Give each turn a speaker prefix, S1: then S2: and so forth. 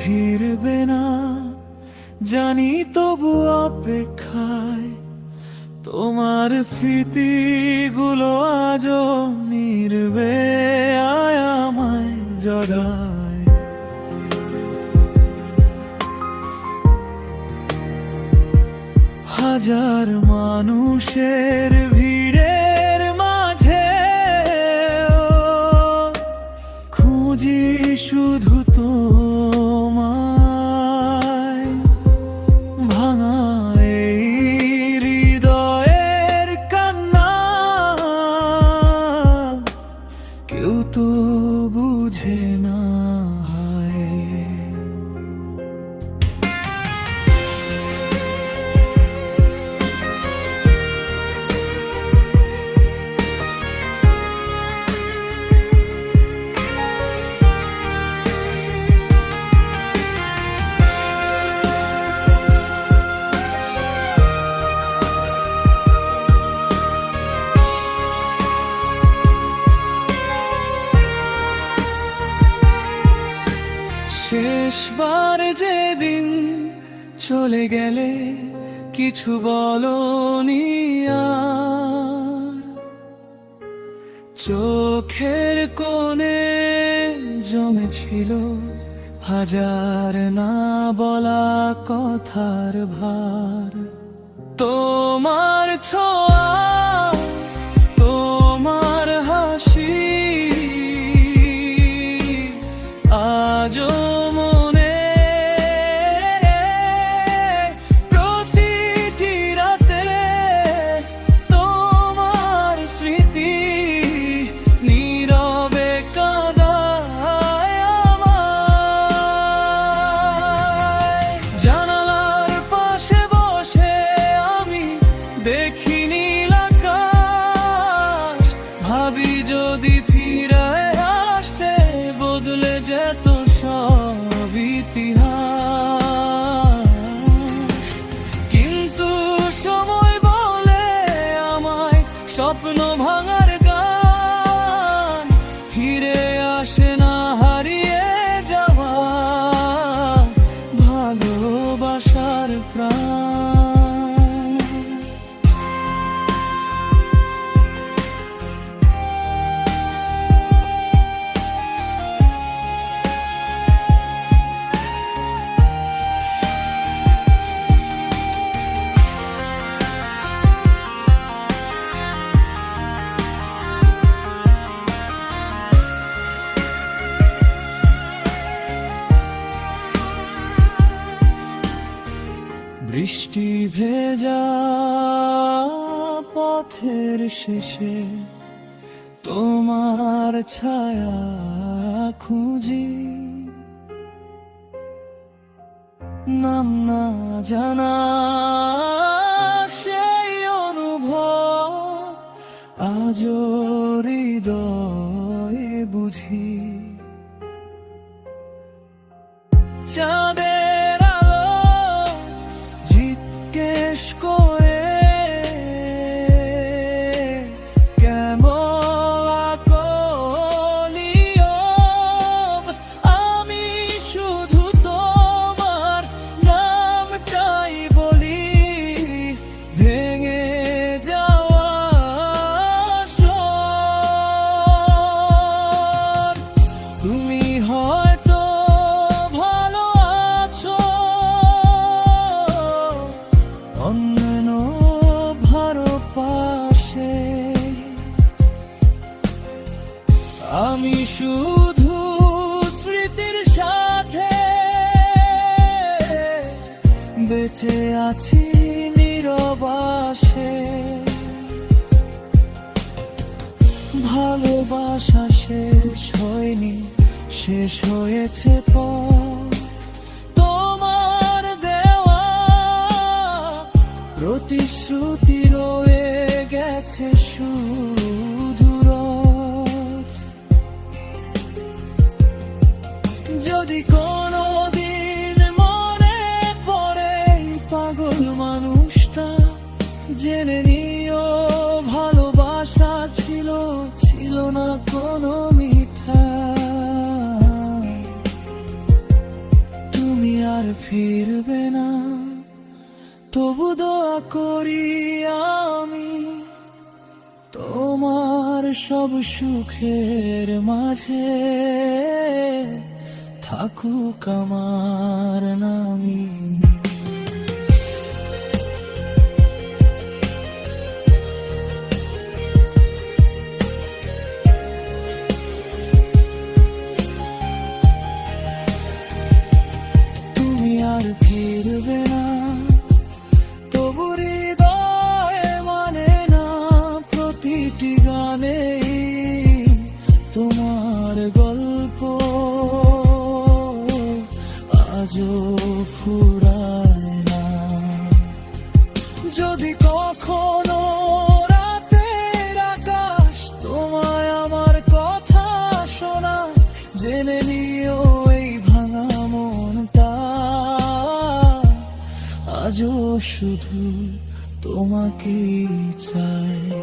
S1: ফিরবে না জানি, তবু অপেক্ষায় তোমার স্মৃতিগুলো আজও নির্বে আমায় জড়ায়। হাজার মানুষের ভিড়ের মাঝে খুঁজি শুধু তোমায়। ভাঙা এই হৃদয়ের কান্না কেউ তো বুঝে না। শেষবার যেদিন চলে গেলে কিছু বলনি আর, চোখের কোণে জমেছিল হাজার না বলা কথার ভার। তোমার ছোঁয়া, তোমার হাসি আজও যদি ফিরে আসতে বদলে যেত সব ইতিহাস। কিন্তু সময় বলে আমায় স্বপ্ন ভাঙার গান ফিরে আসে না, হারিয়ে যাওয়া ভালোবাসার প্রাণ। বৃষ্টি ভেজা পথের শেষে তোমার ছায়া খুঁজি, নাম না জানা সেই অনুভব আজও হৃদয়ে বুঝি। চাঁদের আমি শুধু স্মৃতির সাথে বেঁচে আছি নীরবাসে। ভালোবাসা শেষ হয়নি, শেষ হয়েছে পথ। তোমার দেওয়া প্রতিশ্রুতি রয়ে গেছে শুধু রথ। যদি কোনোদিন মনে পড়ে পাগল মানুষটা, জেনে নিও ভালোবাসা ছিল না কোনো মিথ্যা। ফিরবে না, তবু দোয়া করি আমি তোমার সব সুখের মাঝে থাকুক আমার নামই। তুমি আর ফিরবে না, তবু হৃদয়ে মানে না প্রতিটি গানে তোমার গল্প আজও ফুরায় না। যদি কখনো রাতের আকাশ তোমায় আমার কথা শোনা, জেনে নিও এই ভাঙা মনটা আজও শুধু তোমাকেই চায়।